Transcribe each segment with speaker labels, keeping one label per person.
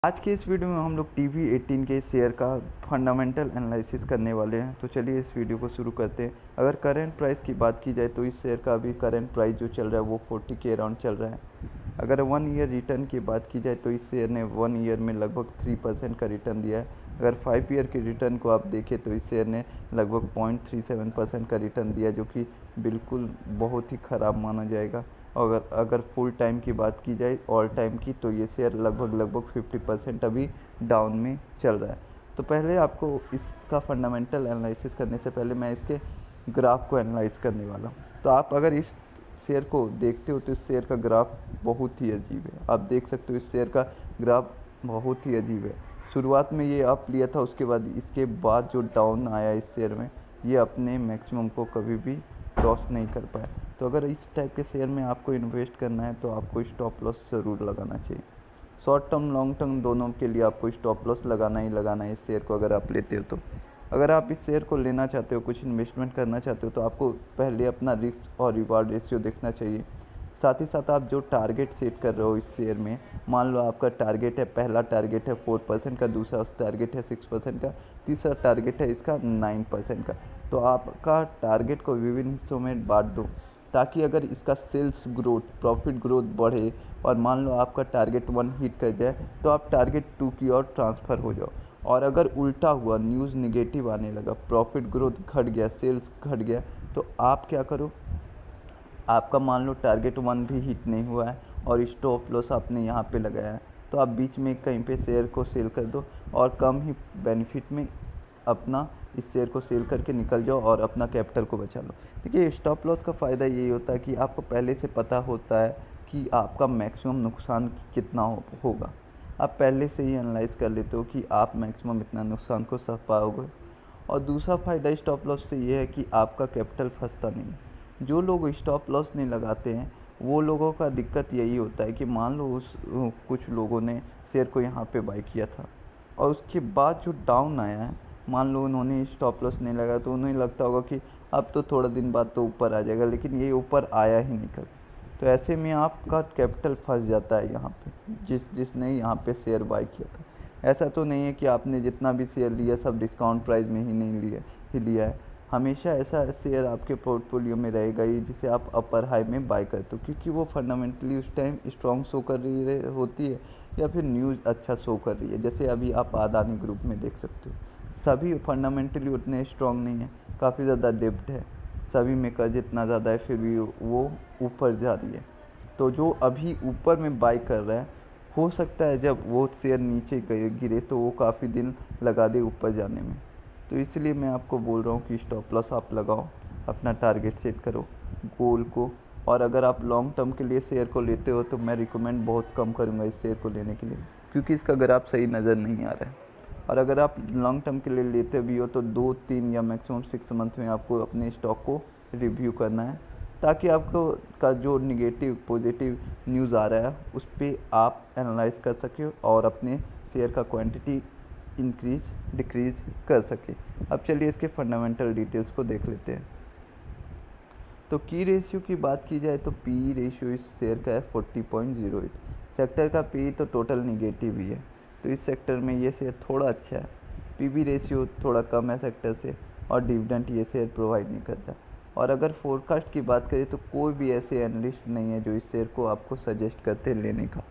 Speaker 1: आज के इस वीडियो में हम लोग TV18 के शेयर का फंडामेंटल एनालिसिस करने वाले हैं। तो चलिए इस वीडियो को शुरू करते हैं। अगर करंट प्राइस की बात की जाए तो इस शेयर का अभी करंट प्राइस जो चल रहा है वो 40 के अराउंड चल रहा है। अगर 1 ईयर रिटर्न की बात की जाए तो इस शेयर ने 1 ईयर में लगभग 3% का रिटर्न दिया है। अगर 5 ईयर के रिटर्न को आप देखें तो इस शेयर ने लगभग 0.37% का रिटर्न दिया, जो कि बिल्कुल बहुत ही ख़राब माना जाएगा। और अगर फुल टाइम की बात की जाए ऑल टाइम की, तो ये शेयर लगभग 50% अभी डाउन में चल रहा है। तो पहले आपको इसका फंडामेंटल एनालिसिस करने से पहले मैं इसके ग्राफ को एनालाइज करने वाला हूँ। तो आप अगर इस शेयर को देखते हो तो इस शेयर का ग्राफ बहुत ही अजीब है। आप देख सकते हो इस शेयर का ग्राफ बहुत ही अजीब है। शुरुआत में ये अप लिया था, उसके बाद इसके बाद जो डाउन आया इस शेयर में, ये अपने मैक्सिमम को कभी भी क्रॉस नहीं कर पाया। तो अगर इस टाइप के शेयर में आपको इन्वेस्ट करना है तो आपको स्टॉप लॉस ज़रूर लगाना चाहिए। शॉर्ट टर्म लॉन्ग टर्म दोनों के लिए आपको स्टॉप लॉस लगाना ही लगाना है इस शेयर को अगर आप लेते हो तो। अगर आप इस शेयर को लेना चाहते हो, कुछ इन्वेस्टमेंट करना चाहते हो, तो आपको पहले अपना रिस्क और रिवार्ड रेशियो देखना चाहिए। साथ ही साथ आप जो टारगेट सेट कर रहे हो इस शेयर में, मान लो आपका टारगेट है, पहला टारगेट है 4% का, दूसरा टारगेट है 6% का, तीसरा टारगेट है इसका 9% का। तो आपका टारगेट को विभिन्न हिस्सों में बांट दो, ताकि अगर इसका सेल्स ग्रोथ, प्रॉफिट ग्रोथ बढ़े और मान लो आपका टारगेट 1 हिट कर जाए तो आप टारगेट 2 की ओर ट्रांसफ़र हो जाओ। और अगर उल्टा हुआ, न्यूज़ निगेटिव आने लगा, प्रॉफिट ग्रोथ घट गया, सेल्स घट गया, तो आप क्या करो, आपका मान लो टारगेट 1 भी हिट नहीं हुआ है और स्टॉप लॉस आपने यहाँ पे लगाया है, तो आप बीच में कहीं पे शेयर को सेल कर दो और कम ही बेनिफिट में अपना इस शेयर को सेल करके निकल जाओ और अपना कैपिटल को बचा लो। देखिए, स्टॉप लॉस का फ़ायदा यही होता है कि आपको पहले से पता होता है कि आपका मैक्सिमम नुकसान कितना होगा। आप पहले से ही एनालाइज़ कर लेते हो कि आप मैक्सिमम इतना नुकसान को सह पाओगे। और दूसरा फ़ायदा स्टॉप लॉस से ये है कि आपका कैपिटल फंसता नहीं। जो लोग स्टॉप लॉस नहीं लगाते हैं, वो लोगों का दिक्कत यही होता है कि मान लो कुछ लोगों ने शेयर को यहाँ पे बाय किया था और उसके बाद जो डाउन आया है, मान लो उन्होंने स्टॉप लॉस नहीं लगाया, तो उन्हें लगता होगा कि अब तो थोड़ा दिन बाद तो ऊपर आ जाएगा, लेकिन ये ऊपर आया ही नहीं कभी। तो ऐसे में आपका कैपिटल फंस जाता है यहाँ पे, जिसने यहाँ पे शेयर बाय किया था। ऐसा तो नहीं है कि आपने जितना भी शेयर लिया सब डिस्काउंट प्राइस में ही नहीं लिया है। हमेशा ऐसा शेयर आपके पोर्टफोलियो में रहेगा ही जिसे आप अपर हाई में बाय करते हो, क्योंकि वो फंडामेंटली उस टाइम स्ट्रॉन्ग शो कर रही होती है या फिर न्यूज़ अच्छा शो कर रही है। जैसे अभी आप अदानी ग्रुप में देख सकते हो, सभी फंडामेंटली उतने स्ट्रॉन्ग नहीं है, काफ़ी ज़्यादा डेब्ट है, सभी में कर्ज इतना ज़्यादा है, फिर भी वो ऊपर जा रही है। तो जो अभी ऊपर में बाय कर रहा है, हो सकता है जब वो शेयर नीचे गिरे तो वो काफ़ी दिन लगा दे ऊपर जाने में। तो इसलिए मैं आपको बोल रहा हूँ कि स्टॉप लॉस आप लगाओ, अपना टारगेट सेट करो, गोल को। और अगर आप लॉन्ग टर्म के लिए शेयर को लेते हो तो मैं रिकमेंड बहुत कम करूँगा इस शेयर को लेने के लिए, क्योंकि इसका ग्राफ सही नज़र नहीं आ रहा है। और अगर आप लॉन्ग टर्म के लिए लेते भी हो तो 2-3 या मैक्सिमम 6 मंथ में आपको अपने स्टॉक को रिव्यू करना है, ताकि आपको का जो निगेटिव पॉजिटिव न्यूज़ आ रहा है उस पर आप एनालाइज कर सकें और अपने शेयर का क्वांटिटी इंक्रीज डिक्रीज कर सके। अब चलिए इसके फंडामेंटल डिटेल्स को देख लेते हैं। तो की रेशियो की बात की जाए तो पी रेशियो इस शेयर का है 40.08। सेक्टर का पी तो टोटल निगेटिव ही है, तो इस सेक्टर में ये शेयर थोड़ा अच्छा है। पीबी रेशियो थोड़ा कम है सेक्टर से, और डिविडेंड ये शेयर प्रोवाइड नहीं करता। और अगर फोरकास्ट की बात करें तो कोई भी ऐसे एनालिस्ट नहीं है जो इस शेयर को आपको सजेस्ट करते लेने का।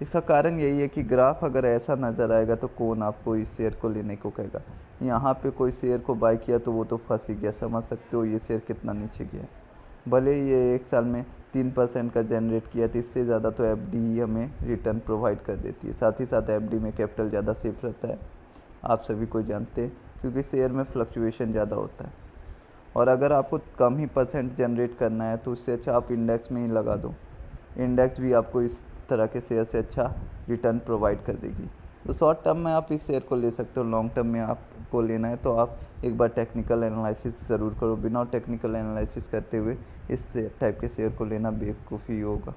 Speaker 1: इसका कारण यही है कि ग्राफ अगर ऐसा नज़र आएगा तो कौन आपको इस शेयर को लेने को कहेगा। यहाँ पे कोई शेयर को बाय किया तो वो तो फंस ही गया, समझ सकते हो ये शेयर कितना नीचे गया है। भले ही ये 1 साल में 3% का जनरेट किया, तो इससे ज़्यादा तो एफडी ही हमें रिटर्न प्रोवाइड कर देती है। साथ ही साथ एफडी में कैपिटल ज़्यादा सेफ रहता है, आप सभी को जानते हैं, क्योंकि शेयर में फ्लक्चुएशन ज़्यादा होता है। और अगर आपको कम ही परसेंट जनरेट करना है तो उससे अच्छा आप इंडेक्स में ही लगा दो। इंडेक्स भी आपको इस तरह के शेयर से अच्छा रिटर्न प्रोवाइड कर देगी। तो शॉर्ट टर्म में आप इस शेयर को ले सकते हो, लॉन्ग टर्म में आपको लेना है तो आप एक बार टेक्निकल एनालिसिस ज़रूर करो। बिना टेक्निकल एनालिसिस करते हुए इस टाइप के शेयर को लेना बेवकूफ़ी होगा।